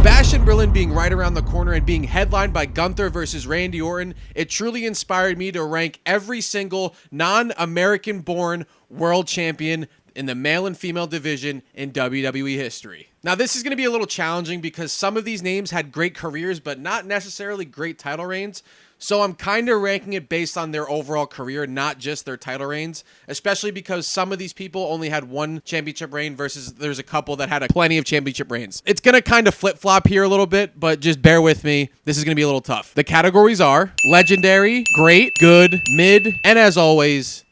Bash and Berlin being right around the corner and being headlined by Gunther versus Randy Orton, it truly inspired me to rank every single non-American born world champion in the male and female division in WWE history. Now, this is going to be a little challenging because some of these names had great careers, but not necessarily great title reigns. So I'm kind of ranking it based on their overall career, not just their title reigns, especially because some of these people only had one championship reign versus there's a couple that had plenty of championship reigns. It's going to kind of flip-flop here a little bit, but just bear with me. This is going to be a little tough. The categories are legendary, great, good, mid, and as always,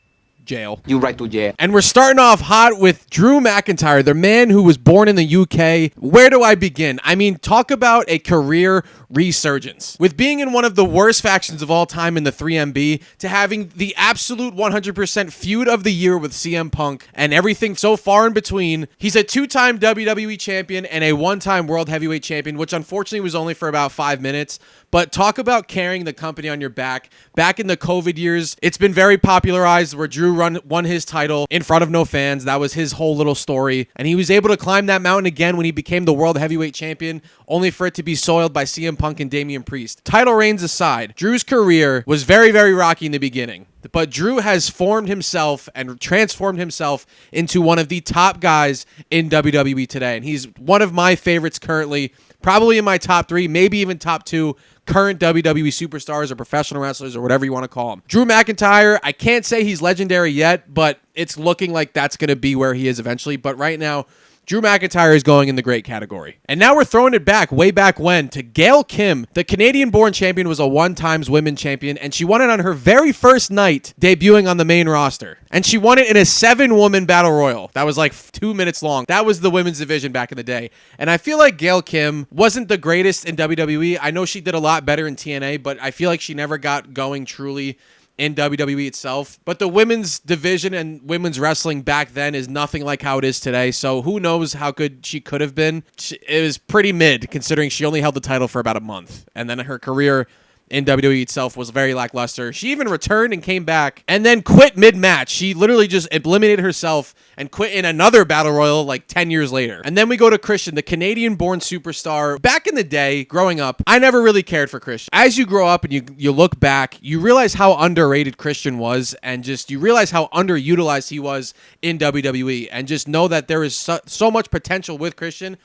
jail. You right to jail. And we're starting off hot with Drew McIntyre, the man who was born in the UK. Where do I begin? I mean, talk about a career resurgence. With being in one of the worst factions of all time in the 3MB, to having the absolute 100% feud of the year with CM Punk and everything so far in between. He's a two-time WWE champion and a one-time World Heavyweight champion, which unfortunately was only for about 5 minutes. But talk about carrying the company on your back. Back in the COVID years, it's been very popularized where Drew won his title in front of no fans. That was his whole little story. And he was able to climb that mountain again when he became the World Heavyweight Champion, only for it to be soiled by CM Punk and Damian Priest. Title reigns aside, Drew's career was very, very rocky in the beginning. But Drew has formed himself and transformed himself into one of the top guys in WWE today. And he's one of my favorites currently, probably in my top 3, maybe even top 2 current WWE superstars or professional wrestlers or whatever you want to call them. Drew McIntyre, I can't say he's legendary yet, but it's looking like that's going to be where he is eventually. But right now, Drew McIntyre is going in the great category. And now we're throwing it back, way back when, to Gail Kim. The Canadian-born champion was a one-times women's champion, and she won it on her very first night debuting on the main roster. And she won it in a 7-woman battle royal. That was like 2 minutes long. That was the women's division back in the day. And I feel like Gail Kim wasn't the greatest in WWE. I know she did a lot better in TNA, but I feel like she never got going truly in WWE itself. But the women's division and women's wrestling back then is nothing like how it is today. So who knows how good she could have been. It was pretty mid considering she only held the title for about a month. And then her career in WWE itself was very lackluster. She even returned and came back and then quit mid-match. She literally just eliminated herself and quit in another battle royal like 10 years later. And then we go to Christian, the Canadian-born superstar. Back in the day, growing up, I never really cared for Christian. As you grow up and you look back, you realize how underrated Christian was and just you realize how underutilized he was in WWE and just know that there is so much potential with Christian.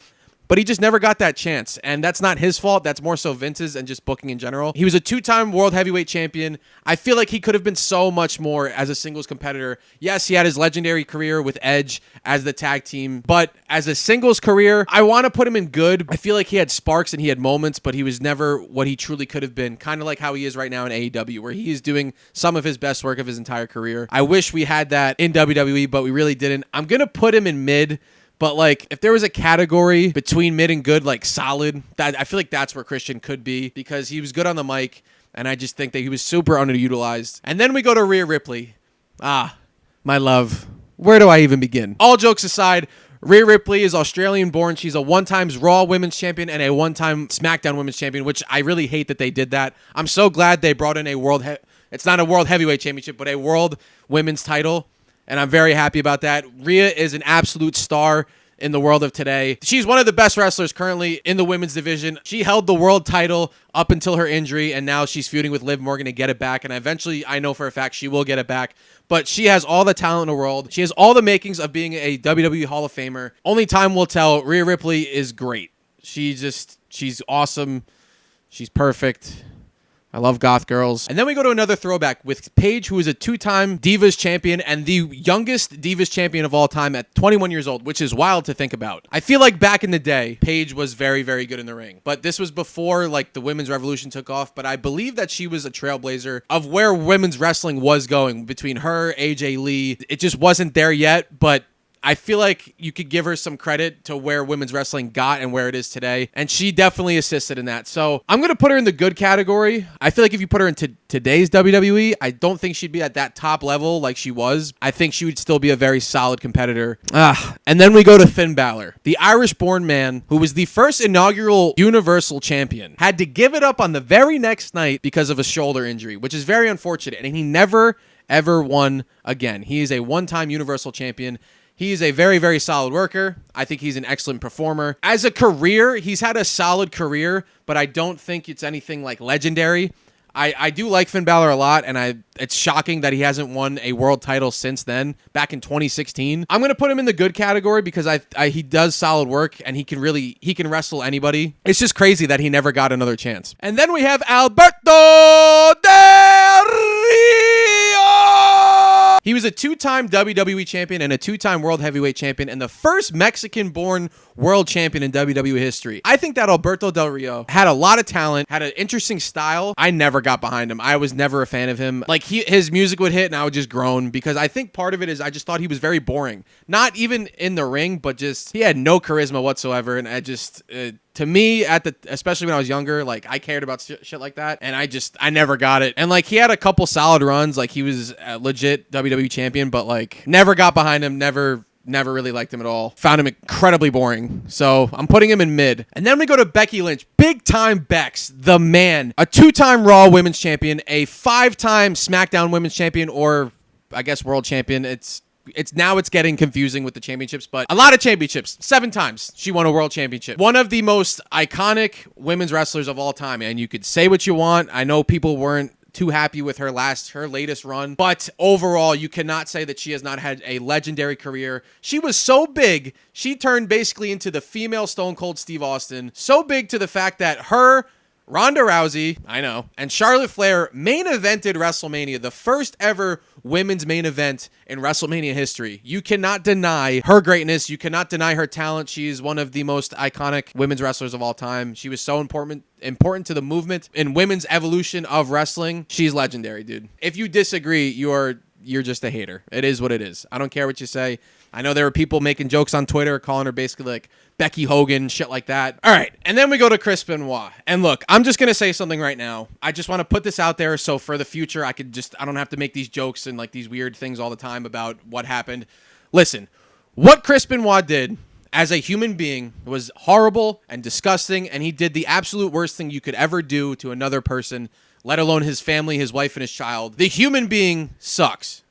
But he just never got that chance, and that's not his fault. That's more so Vince's and just booking in general. He was a 2-time World Heavyweight Champion. I feel like he could have been so much more as a singles competitor. Yes, he had his legendary career with Edge as the tag team, but as a singles career, I want to put him in good. I feel like he had sparks and he had moments, but he was never what he truly could have been, kind of like how he is right now in AEW, where he is doing some of his best work of his entire career. I wish we had that in WWE, but we really didn't. I'm going to put him in mid. But, like, if there was a category between mid and good, like solid, I feel like that's where Christian could be because he was good on the mic, and I just think that he was super underutilized. And then we go to Rhea Ripley. Ah, my love. Where do I even begin? All jokes aside, Rhea Ripley is Australian-born. She's a one-time Raw Women's Champion and a one-time SmackDown Women's Champion, which I really hate that they did that. I'm so glad they brought in it's not a World Heavyweight Championship, but a World Women's title. And I'm very happy about that. Rhea is an absolute star in the world of today. She's one of the best wrestlers currently in the women's division. She held the world title up until her injury, and now she's feuding with Liv Morgan to get it back. And eventually, I know for a fact, she will get it back. But she has all the talent in the world. She has all the makings of being a WWE Hall of Famer. Only time will tell. Rhea Ripley is great. She's awesome. She's perfect. I love goth girls. And then we go to another throwback with Paige, who is a 2-time Divas champion and the youngest Divas champion of all time at 21 years old, which is wild to think about. I feel like back in the day, Paige was very, very good in the ring. But this was before like the women's revolution took off. But I believe that she was a trailblazer of where women's wrestling was going between her, AJ Lee. It just wasn't there yet, but I feel like you could give her some credit to where women's wrestling got and where it is today. And she definitely assisted in that. So I'm going to put her in the good category. I feel like if you put her into today's WWE, I don't think she'd be at that top level like she was. I think she would still be a very solid competitor. And then we go to Finn Balor, the Irish-born man who was the first inaugural Universal Champion, had to give it up on the very next night because of a shoulder injury, which is very unfortunate. And he never, ever won again. He is a one-time Universal Champion. He is a very, very solid worker. I think he's an excellent performer. As a career, he's had a solid career, but I don't think it's anything like legendary. I do like Finn Balor a lot, and it's shocking that he hasn't won a world title since then, back in 2016. I'm going to put him in the good category because he does solid work, and he can wrestle anybody. It's just crazy that he never got another chance. And then we have Alberto Del Rio. He was a 2-time WWE champion and a 2-time World Heavyweight champion and the first Mexican-born world champion in WWE history. I think that Alberto Del Rio had a lot of talent, had an interesting style. I never got behind him. I was never a fan of him. Like, his music would hit and I would just groan because I think part of it is I just thought he was very boring. Not even in the ring, but just he had no charisma whatsoever, and I just... to me, especially when I was younger, like, I cared about shit like that, and I never got it. And, like, he had a couple solid runs, like, he was a legit WWE champion, but, like, never got behind him, never really liked him at all. Found him incredibly boring, so I'm putting him in mid. And then we go to Becky Lynch. Big-time Bex, the man. A 2-time Raw Women's Champion, a 5-time SmackDown Women's Champion, or, I guess, World Champion. It's getting confusing with the championships, but a lot of championships. 7 times she won a world championship. One of the most iconic women's wrestlers of all time, and you could say what you want. I know people weren't too happy with her latest run, but overall, you cannot say that she has not had a legendary career. She was so big, she turned basically into the female Stone Cold Steve Austin. So big to the fact that her, Ronda Rousey, I know, and Charlotte Flair main evented WrestleMania, the first ever women's main event in WrestleMania history. You cannot deny her greatness. You cannot deny her talent. She is one of the most iconic women's wrestlers of all time. She was so important to the movement in women's evolution of wrestling. She's legendary, dude. If you disagree, you're just a hater. It is what it is. I don't care what you say. I know there were people making jokes on Twitter calling her basically like Becky Hogan, shit like that. All right, and then we go to Chris Benoit. And look, I'm just going to say something right now. I just want to put this out there so for the future I don't have to make these jokes and like these weird things all the time about what happened. Listen, what Chris Benoit did as a human being was horrible and disgusting, and he did the absolute worst thing you could ever do to another person, let alone his family, his wife, and his child. The human being sucks.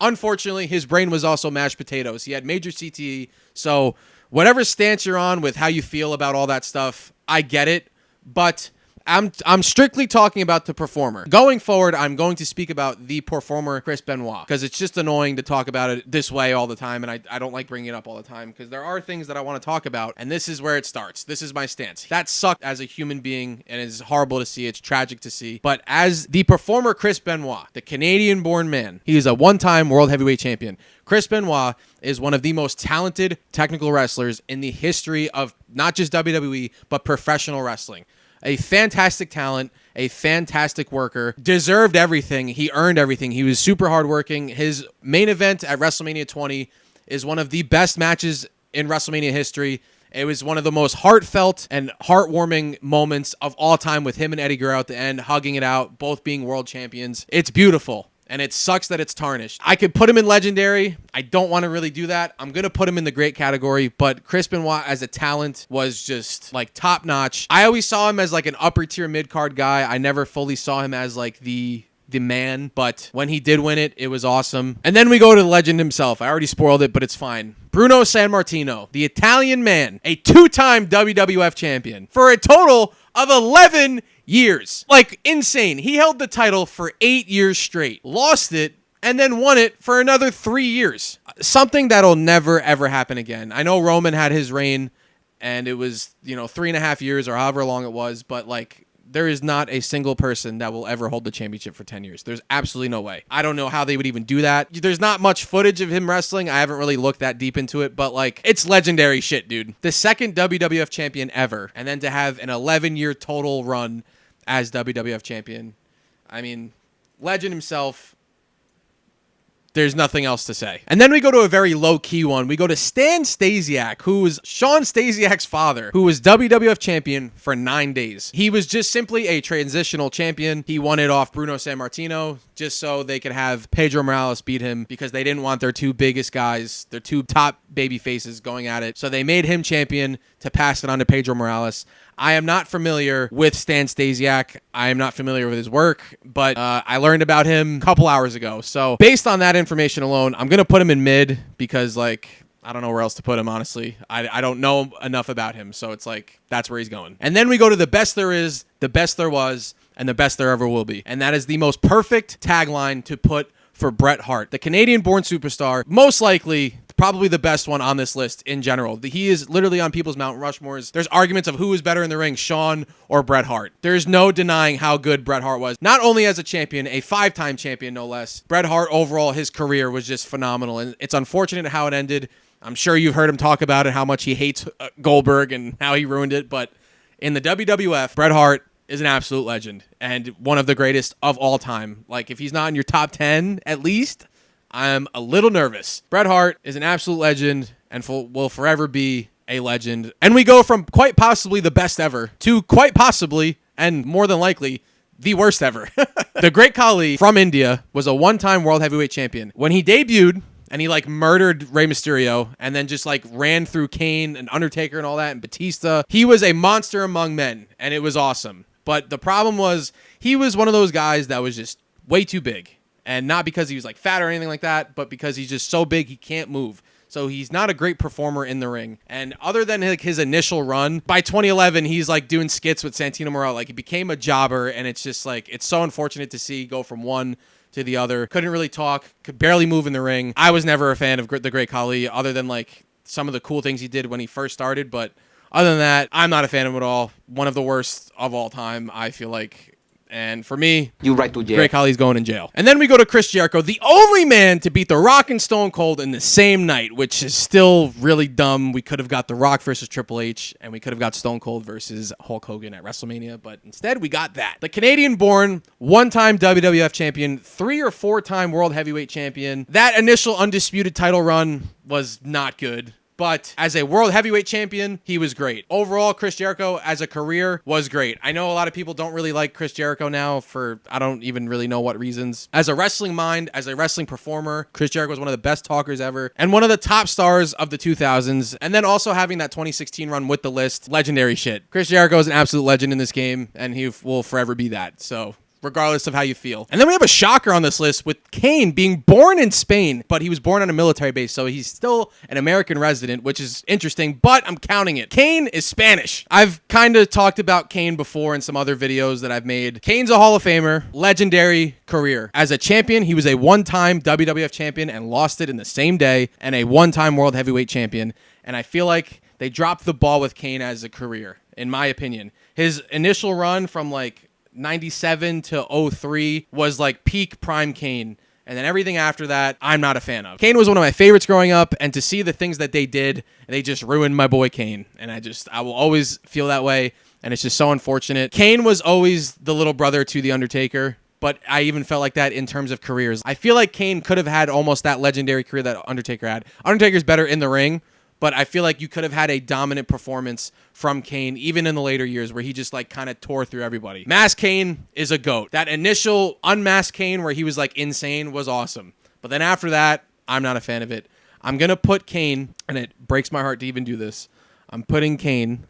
Unfortunately, his brain was also mashed potatoes. He had major CTE, so whatever stance you're on with how you feel about all that stuff, I get it, but I'm strictly talking about the performer. Going forward, I'm going to speak about the performer, Chris Benoit, because it's just annoying to talk about it this way all the time, and I don't like bringing it up all the time, because there are things that I want to talk about, and this is where it starts. This is my stance. That sucked as a human being, and it's horrible to see. It's tragic to see. But as the performer, Chris Benoit, the Canadian-born man, he is a 1-time World Heavyweight Champion. Chris Benoit is one of the most talented technical wrestlers in the history of not just WWE, but professional wrestling. A fantastic talent, a fantastic worker, deserved everything. He earned everything. He was super hardworking. His main event at WrestleMania 20 is one of the best matches in WrestleMania history. It was one of the most heartfelt and heartwarming moments of all time with him and Eddie Guerrero at the end, hugging it out, both being world champions. It's beautiful. And it sucks that it's tarnished. I could put him in legendary. I don't want to really do that. I'm going to put him in the great category, but Chris Benoit as a talent was just like top notch. I always saw him as like an upper tier mid-card guy. I never fully saw him as like the man, but when he did win it, it was awesome. And then we go to the legend himself. I already spoiled it, but it's fine. Bruno Sammartino, the Italian man, a 2-time WWF champion for a total of 11 years. Like, insane. He held the title for 8 years straight, lost it, and then won it for another 3 years. Something that'll never, ever happen again. I know Roman had his reign, and it was, 3.5 years or however long it was, but, like, there is not a single person that will ever hold the championship for 10 years. There's absolutely no way. I don't know how they would even do that. There's not much footage of him wrestling. I haven't really looked that deep into it, but like, it's legendary shit, dude. The second WWF champion ever, and then to have an 11-year total run as WWF champion. I mean, legend himself. There's nothing else to say. And then we go to a very low-key one. We go to Stan Stasiak, who was Sean Stasiak's father, who was WWF champion for 9 days. He was just simply a transitional champion. He won it off Bruno Sammartino just so they could have Pedro Morales beat him because they didn't want their two biggest guys, their two top baby faces going at it. So they made him champion to pass it on to Pedro Morales. I am not familiar with Stan Stasiak. I am not familiar with his work, but I learned about him a couple hours ago. So based on that information alone, I'm going to put him in mid because, like, I don't know where else to put him, honestly. I don't know enough about him, so it's like, that's where he's going. And then we go to the best there is, the best there was, and the best there ever will be. And that is the most perfect tagline to put for Bret Hart, the Canadian-born superstar, most likely probably the best one on this list in general. He is literally on people's Mount Rushmores. There's arguments of who is better in the ring, Shawn or Bret Hart. There's no denying how good Bret Hart was. Not only as a champion, a 5-time champion, no less. Bret Hart, overall, his career was just phenomenal, and it's unfortunate how it ended. I'm sure you've heard him talk about it, how much he hates Goldberg and how he ruined it, but in the WWF, Bret Hart is an absolute legend and one of the greatest of all time. Like, if he's not in your top 10, at least, I'm a little nervous. Bret Hart is an absolute legend and will forever be a legend. And we go from quite possibly the best ever to quite possibly, and more than likely, the worst ever. The Great Khali from India was a 1-time world heavyweight champion. When he debuted, and he like murdered Rey Mysterio and then just like ran through Kane and Undertaker and all that and Batista, he was a monster among men, and it was awesome. But the problem was he was one of those guys that was just way too big. And not because he was like fat or anything like that, but because he's just so big he can't move. So he's not a great performer in the ring. And other than like his initial run, by 2011, he's like doing skits with Santino Marella. Like, he became a jobber, and it's just like, it's so unfortunate to see go from one to the other. Couldn't really talk, could barely move in the ring. I was never a fan of the Great Khali, other than like some of the cool things he did when he first started. But other than that, I'm not a fan of him at all. One of the worst of all time, I feel like. And for me, you right to jail. Great Khali's going in jail. And then we go to Chris Jericho, the only man to beat The Rock and Stone Cold in the same night, which is still really dumb. We could have got The Rock versus Triple H, and we could have got Stone Cold versus Hulk Hogan at WrestleMania, but instead we got that. The Canadian-born, 1-time WWF champion, 3 or 4-time world heavyweight champion. That initial undisputed title run was not good. But as a world heavyweight champion, he was great. Overall, Chris Jericho as a career was great. I know a lot of people don't really like Chris Jericho now for, I don't even really know what reasons. As a wrestling mind, as a wrestling performer, Chris Jericho was one of the best talkers ever and one of the top stars of the 2000s. And then also having that 2016 run with the list, legendary shit. Chris Jericho is an absolute legend in this game, and he will forever be that. So, regardless of how you feel. And then we have a shocker on this list with Kane being born in Spain, but he was born on a military base, so he's still an American resident, which is interesting, but I'm counting it. Kane is Spanish. I've kind of talked about Kane before in some other videos that I've made. Kane's a Hall of Famer, legendary career. As a champion, he was a 1-time WWF champion and lost it in the same day, and a 1-time world heavyweight champion. And I feel like they dropped the ball with Kane as a career, in my opinion. His initial run from like 97 to 03 was like peak prime Kane. And then everything after that, I'm not a fan of. Kane was one of my favorites growing up, and to see the things that they did, they just ruined my boy Kane. And I will always feel that way, and it's just so unfortunate. Kane was always the little brother to The Undertaker, but I even felt like that in terms of careers. I feel like Kane could have had almost that legendary career that Undertaker had. Undertaker's better in the ring, but I feel like you could have had a dominant performance from Kane, even in the later years where he just like kind of tore through everybody. Masked Kane is a GOAT. That initial unmasked Kane where he was like insane was awesome. But then after that, I'm not a fan of it. I'm going to put Kane, and it breaks my heart to even do this, I'm putting Kane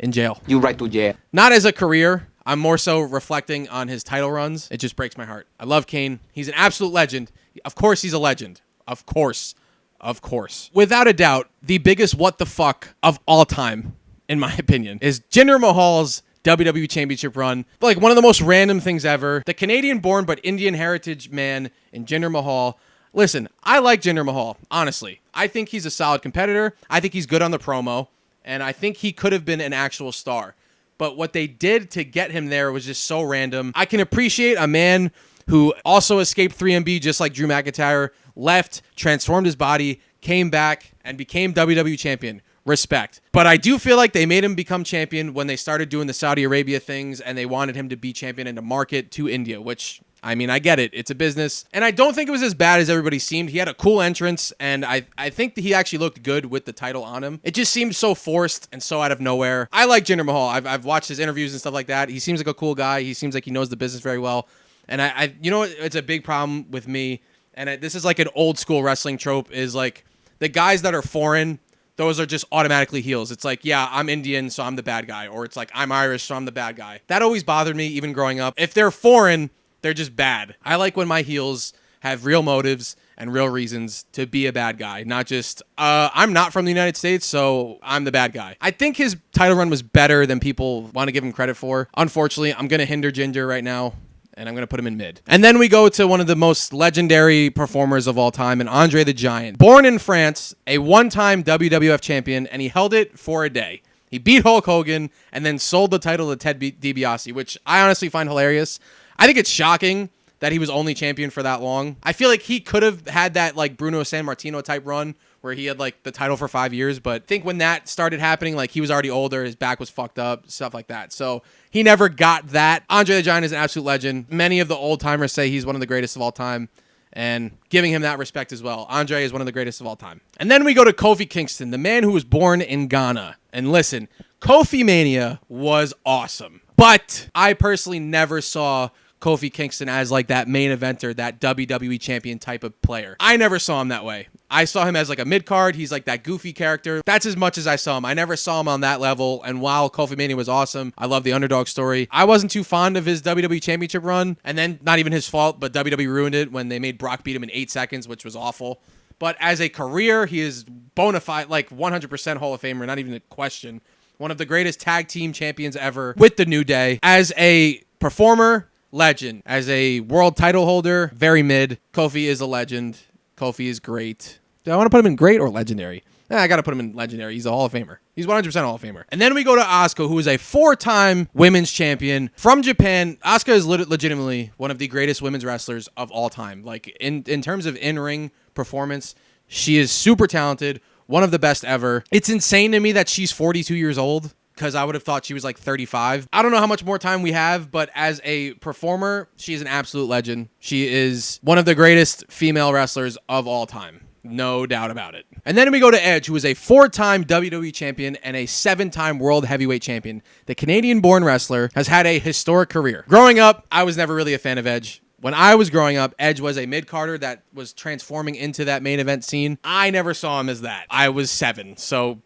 in jail. You right to jail. Not as a career. I'm more so reflecting on his title runs. It just breaks my heart. I love Kane. He's an absolute legend. Of course he's a legend. Of course. Of course. Without a doubt, the biggest what the fuck of all time, in my opinion, is Jinder Mahal's WWE Championship run. Like, one of the most random things ever. The Canadian-born but Indian heritage man in Jinder Mahal. Listen, I like Jinder Mahal, honestly. I think he's a solid competitor. I think he's good on the promo. And I think he could have been an actual star. But what they did to get him there was just so random. I can appreciate a man who also escaped 3MB just like Drew McIntyre, left, transformed his body, came back, and became WWE champion. Respect. But I do feel like they made him become champion when they started doing the Saudi Arabia things, and they wanted him to be champion and to market to India, which, I mean, I get it. It's a business. And I don't think it was as bad as everybody seemed. He had a cool entrance, and I think that he actually looked good with the title on him. It just seemed so forced and so out of nowhere. I like Jinder Mahal. I've watched his interviews and stuff like that. He seems like a cool guy. He seems like he knows the business very well. And I you know what? It's a big problem with me. And this is like an old school wrestling trope, is like the guys that are foreign, those are just automatically heels. It's like, yeah, I'm Indian, so I'm the bad guy. Or it's like, I'm Irish, so I'm the bad guy. That always bothered me, even growing up. If they're foreign, they're just bad. I like when my heels have real motives and real reasons to be a bad guy, not just, I'm not from the United States, so I'm the bad guy. I think his title run was better than people want to give him credit for. Unfortunately, I'm going to hinder Ginger right now, and I'm going to put him in mid. And then we go to one of the most legendary performers of all time, and Andre the Giant. Born in France, a one-time WWF champion, and he held it for a day. He beat Hulk Hogan and then sold the title to Ted DiBiase, which I honestly find hilarious. I think it's shocking that he was only champion for that long. I feel like he could have had that like Bruno Sammartino type run where he had like the title for 5 years, but I think when that started happening, like he was already older, his back was fucked up, stuff like that. So he never got that. Andre the Giant is an absolute legend. Many of the old timers say he's one of the greatest of all time, and giving him that respect as well. Andre is one of the greatest of all time. And then we go to Kofi Kingston, the man who was born in Ghana. And listen, Kofi Mania was awesome, but I personally never saw Kofi Kingston as like that main eventer, that WWE champion type of player. I never saw him that way. I saw him as like a mid-card. He's like that goofy character. That's as much as I saw him. I never saw him on that level. And while Kofi Mania was awesome, I love the underdog story. I wasn't too fond of his WWE championship run. And then, not even his fault, but WWE ruined it when they made Brock beat him in 8 seconds, which was awful. But as a career, he is bona fide, like 100% Hall of Famer, not even a question. One of the greatest tag team champions ever with the New Day. As a performer, legend. As a world title holder, very mid. Kofi is a legend. Kofi is great. Do I want to put him in great or legendary? I got to put him in legendary. He's a Hall of Famer. He's 100% Hall of Famer. And then we go to Asuka, who is a 4-time women's champion from Japan. Asuka is legitimately one of the greatest women's wrestlers of all time. Like in terms of in-ring performance, she is super talented, one of the best ever. It's insane to me that she's 42 years old, because I would have thought she was like 35. I don't know how much more time we have, but as a performer, she's an absolute legend. She is one of the greatest female wrestlers of all time. No doubt about it. And then we go to Edge, who is a 4-time WWE champion and a 7-time world heavyweight champion. The Canadian-born wrestler has had a historic career. Growing up, I was never really a fan of Edge. When I was growing up, Edge was a mid-carder that was transforming into that main event scene. I never saw him as that. I was 7, so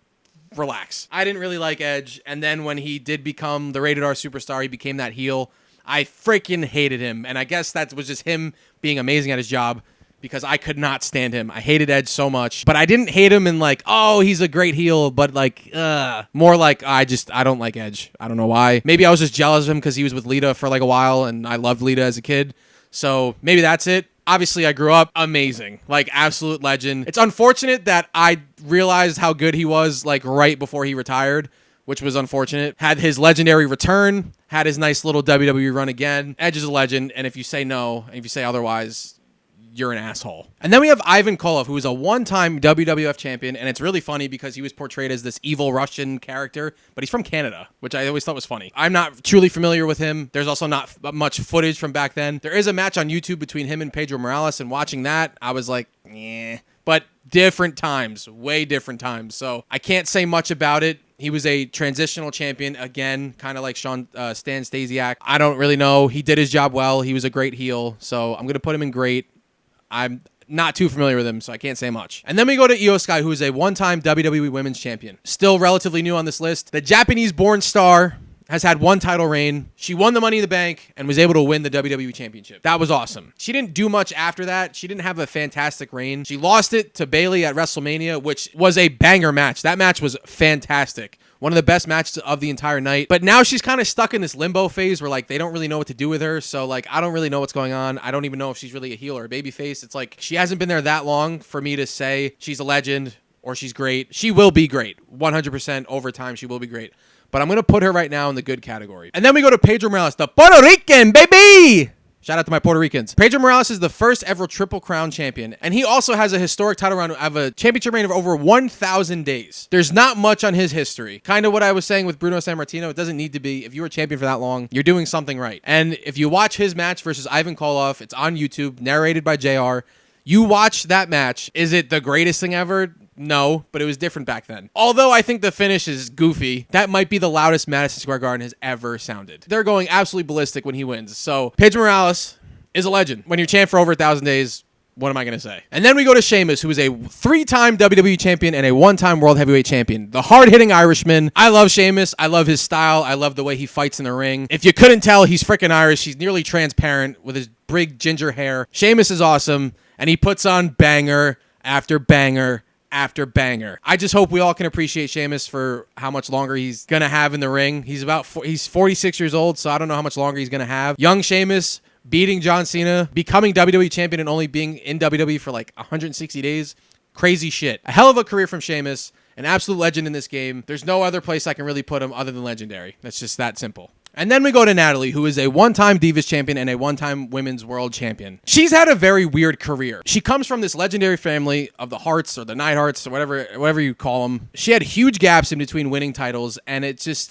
relax. I didn't really like Edge, and then when he did become the rated R superstar, he became that heel. I freaking hated him, and I guess that was just him being amazing at his job, because I could not stand him. I hated Edge so much, but I didn't hate him in like, oh, he's a great heel, but like, more like, I don't like Edge. I don't know why. Maybe I was just jealous of him because he was with Lita for like a while, and I loved Lita as a kid, so maybe that's it. Obviously, I grew up amazing, like absolute legend. It's unfortunate that I realized how good he was like right before he retired, which was unfortunate. Had his legendary return, had his nice little WWE run again. Edge is a legend, and if you say no, and if you say otherwise, you're an asshole. And then we have Ivan Koloff, who is a 1-time WWF champion, and it's really funny because he was portrayed as this evil Russian character, but he's from Canada, which I always thought was funny. I'm not truly familiar with him. There's also not much footage from back then. There is a match on YouTube between him and Pedro Morales, and watching that, I was like, yeah. But different times, way different times. So I can't say much about it. He was a transitional champion, again, kind of like Stan Stasiak. I don't really know. He did his job well. He was a great heel, so I'm going to put him in great. I'm not too familiar with him, so I can't say much. And then we go to Io Sky, who is a 1-time WWE Women's Champion. Still relatively new on this list. The Japanese-born star has had 1 title reign. She won the Money in the Bank and was able to win the WWE Championship. That was awesome. She didn't do much after that. She didn't have a fantastic reign. She lost it to Bayley at WrestleMania, which was a banger match. That match was fantastic. One of the best matches of the entire night. But now she's kind of stuck in this limbo phase where like they don't really know what to do with her. So like I don't really know what's going on. I don't even know if she's really a heel or a babyface. It's like she hasn't been there that long for me to say she's a legend or she's great. She will be great. 100% over time she will be great. But I'm going to put her right now in the good category. And then we go to Pedro Morales, the Puerto Rican, baby! Shout out to my Puerto Ricans. Pedro Morales is the first ever Triple Crown champion, and he also has a historic title run of a championship reign of over 1,000 days. There's not much on his history. Kind of what I was saying with Bruno Sammartino. It doesn't need to be. If you were champion for that long, you're doing something right. And if you watch his match versus Ivan Koloff, it's on YouTube, narrated by JR. You watch that match. Is it the greatest thing ever? No, but it was different back then. Although I think the finish is goofy, that might be the loudest Madison Square Garden has ever sounded. They're going absolutely ballistic when he wins. So Pedro Morales is a legend. When you're champ for over 1,000 days, what am I going to say? And then we go to Sheamus, who is a 3-time WWE champion and a 1-time world heavyweight champion. The hard-hitting Irishman. I love Sheamus. I love his style. I love the way he fights in the ring. If you couldn't tell, he's freaking Irish. He's nearly transparent with his big ginger hair. Sheamus is awesome. And he puts on banger after banger after banger. I just hope we all can appreciate Sheamus for how much longer he's going to have in the ring. He's 46 years old, so I don't know how much longer he's going to have. Young Sheamus beating John Cena, becoming WWE champion and only being in WWE for like 160 days. Crazy shit. A hell of a career from Sheamus. An absolute legend in this game. There's no other place I can really put him other than legendary. That's just that simple. And then we go to Natalie, who is a one-time Divas champion and a one-time Women's World Champion. She's had a very weird career. She comes from this legendary family of the Hearts or the Neidharts or whatever you call them. She had huge gaps in between winning titles, and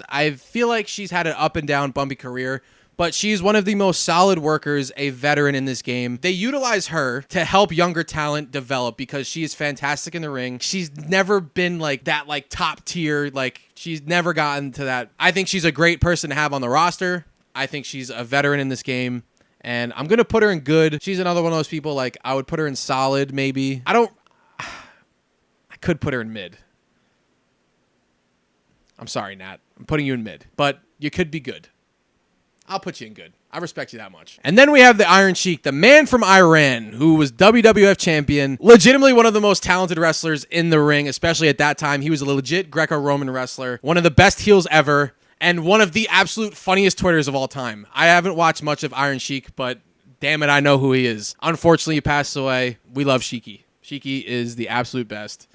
I feel like she's had an up and down, bumpy career. But she's one of the most solid workers, a veteran in this game. They utilize her to help younger talent develop because she is fantastic in the ring. She's never been like that, like top tier. Like she's never gotten to that. I think she's a great person to have on the roster. I think she's a veteran in this game. And I'm going to put her in good. She's another one of those people, like I would put her in solid maybe. I could put her in mid. I'm sorry, Nat. I'm putting you in mid. But you could be good. I'll put you in good. I respect you that much. And then we have the Iron Sheik, the man from Iran, who was WWF champion, legitimately one of the most talented wrestlers in the ring, especially at that time. He was a legit Greco-Roman wrestler, one of the best heels ever, and one of the absolute funniest Twitters of all time. I haven't watched much of Iron Sheik, but damn it, I know who he is. Unfortunately, he passed away. We love Sheiky. Sheiky is the absolute best.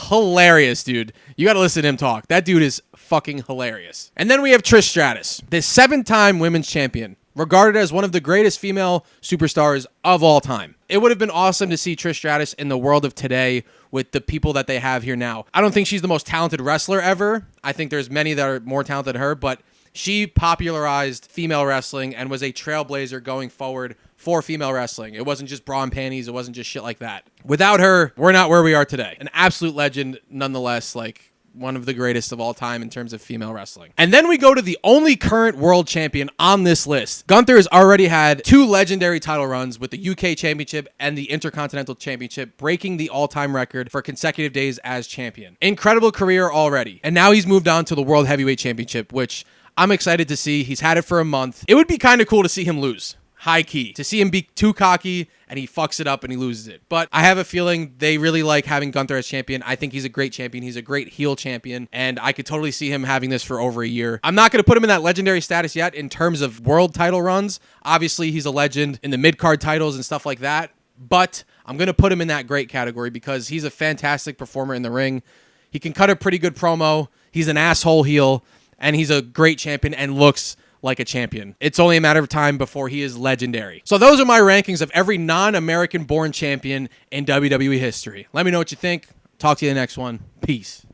Hilarious, dude. You got to listen to him talk. That dude is fucking hilarious. And then we have Trish Stratus, the 7-time women's champion, regarded as one of the greatest female superstars of all time. It would have been awesome to see Trish Stratus in the world of today with the people that they have here now. I don't think she's the most talented wrestler ever. I think there's many that are more talented than her, but she popularized female wrestling and was a trailblazer going forward for female wrestling. It wasn't just bra and panties. It wasn't just shit like that. Without her, we're not where we are today. An absolute legend, nonetheless, like one of the greatest of all time in terms of female wrestling. And then we go to the only current world champion on this list. Gunther has already had 2 legendary title runs with the UK Championship and the Intercontinental Championship, breaking the all-time record for consecutive days as champion. Incredible career already. And now he's moved on to the World Heavyweight Championship, which I'm excited to see. He's had it for a month. It would be kind of cool to see him lose. High key. To see him be too cocky and he fucks it up and he loses it. But I have a feeling they really like having Gunther as champion. I think he's a great champion. He's a great heel champion. And I could totally see him having this for over a year. I'm not going to put him in that legendary status yet in terms of world title runs. Obviously, he's a legend in the mid-card titles and stuff like that. But I'm going to put him in that great category because he's a fantastic performer in the ring. He can cut a pretty good promo. He's an asshole heel. And he's a great champion and looks like a champion. It's only a matter of time before he is legendary. So those are my rankings of every non-American born champion in WWE history. Let me know what you think. Talk to you in the next one. Peace.